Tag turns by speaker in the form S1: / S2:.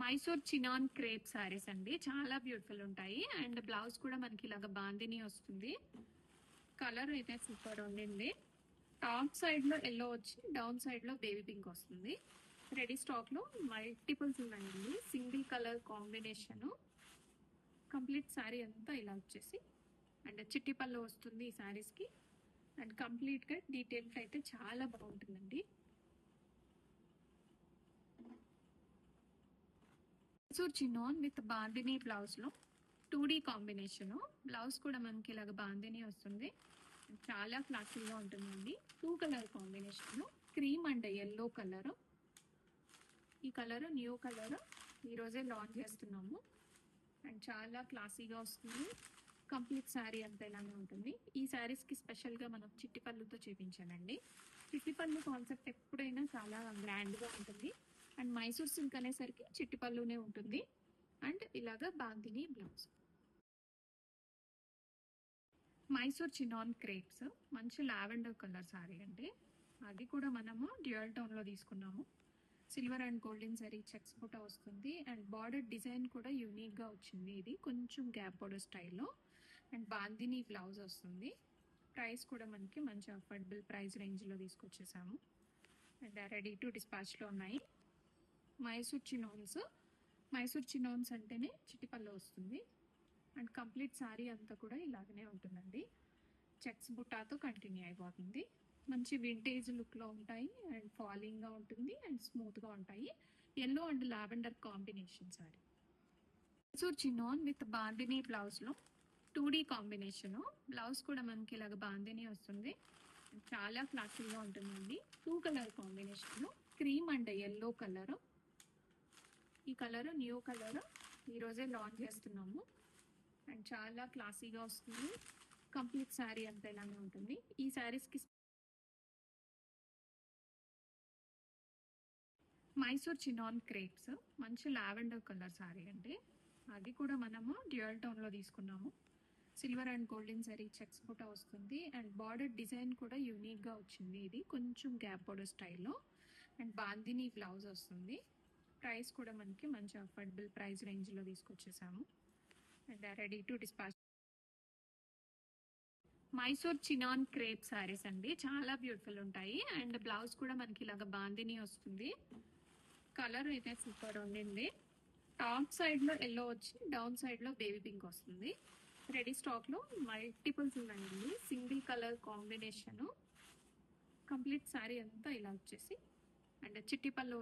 S1: Mysore chinon crepe saris అండి, చాలా beautiful ఉంటాయి. అండ్ బ్లౌజ్ కూడా మనకి ఇలాగ బాందిని వస్తుంది. కలర్ అయితే సూపర్ ఉండింది. టాప్ సైడ్ లో ఎల్లో వచ్చి డౌన్ సైడ్ లో బేబీ పింక్ వస్తుంది. రెడీ స్టాక్ లో మల్టిపుల్స్ ఉన్నాయండి. Single colour combination. Complete sari అంతా ఇలా వచ్చేసి అండ్ చిట్టి పళ్ళు వస్తుంది ఈ శారీస్ కి. అండ్ కంప్లీట్ గా డీటెయిల్స్ అయితే చాలా బాగుంటుందండి. Mysore chinon with bandhani blouse లో 2D కాంబినేషన్. బ్లౌజ్ కూడా మనకి ఇలాగ బాందిని వస్తుంది. చాలా క్లాసీగా ఉంటుందండి. 2 colour combination, cream and yellow colour. ఈ కలర్ న్యూ కలర్, ఈరోజే లాంచ్ చేస్తున్నాము. అండ్ చాలా క్లాసీగా వస్తుంది. కంప్లీట్ శారీ అంతా ఇలానే ఉంటుంది. ఈ శారీస్ కి స్పెషల్ గా మనం చిట్టి పళ్ళుతో చేపించానండి. చిట్టి పళ్ళు కాన్సెప్ట్ ఎప్పుడైనా చాలా గ్రాండ్ గా ఉంటుంది. అండ్ మైసూర్ సిల్క్ అనేసరికి చిట్టి పళ్ళునే ఉంటుంది. అండ్ ఇలాగా bandhani blouse. Mysore chinon crepes, మంచి లావెండర్ కలర్ శారీ అండి. అది కూడా మనము డ్యూయల్ టోన్ లో తీసుకున్నాము. Silver and golden zari checks బుట్ట వస్తుంది. అండ్ బార్డర్ డిజైన్ కూడా యూనిక్ గా వచ్చింది. ఇది కొంచెం గ్యాప్ బార్డర్ స్టైల్లో. అండ్ బాందిని బ్లౌజ్ వస్తుంది. ప్రైస్ కూడా మనకి మంచి అఫోర్డబుల్ ప్రైస్ రేంజ్ లో తీసుకొచ్చేసాము. అండ్ రెడీ టు డిస్పాచ్ లో ఉన్నాయి. మైసూర్ చినాన్స్ అంటేనే చిటిపల్లో వస్తుంది. అండ్ కంప్లీట్ శారీ అంతా కూడా ఇలాగనే ఉంటుందండి. చెక్స్ బుట్టాతో కంటిన్యూ అయిపోతుంది. మంచి వింటేజ్ లుక్ లో ఉంటాయి. అండ్ ఫాలింగ్ గా ఉంటుంది అండ్ స్మూత్ గా ఉంటాయి. Yellow and lavender combination sorry. Mysore chinon with bandhani blouse లో 2D కాంబినేషన్. బ్లౌజ్ కూడా మనకి ఇలాగ బాందిని వస్తుంది. చాలా క్లాసీగా ఉంటుందండి. 2 colour combination, cream and yellow colour. ఈ కలర్ న్యూ కలర్, ఈరోజే లాంచ్ చేస్తున్నాము. అండ్ చాలా క్లాసీగా వస్తుంది. కంప్లీట్ శారీ అంతా ఇలానే ఉంటుంది. ఈ శారీస్ కి మైసూర్ చినాన్ క్రేప్స్, మంచి లావెండర్ కలర్ శారీ అండి. అది కూడా మనము డ్యూయల్ టోన్ లో తీసుకున్నాము. Silver and golden zari checks బుట్ట వస్తుంది. అండ్ బార్డర్ డిజైన్ కూడా యూనిక్ గా వచ్చింది. ఇది కొంచెం గ్యాప్ బార్డర్ స్టైల్లో. అండ్ బాందిని బ్లౌజ్ వస్తుంది. ప్రైస్ కూడా మనకి మంచి అఫోర్డబుల్ ప్రైస్ రేంజ్ లో తీసుకొచ్చేసాము. And ready to dispatch. Mysore chinon crepe sarees అండి, చాలా బ్యూటిఫుల్ ఉంటాయి. అండ్ బ్లౌజ్ కూడా మనకి ఇలాగ బాందిని వస్తుంది. కలర్ అయితే సూపర్ ఉండింది. టాప్ సైడ్ లో ఎల్లో వచ్చి డౌన్ సైడ్ లో బేబీ పింక్ వస్తుంది. రెడీ స్టాక్ లో మల్టిపుల్స్ ఉన్నాయండి. Single colour combination. Complete sari అంతా ఇలా వచ్చేసి అండ్ చిట్టి పళ్ళు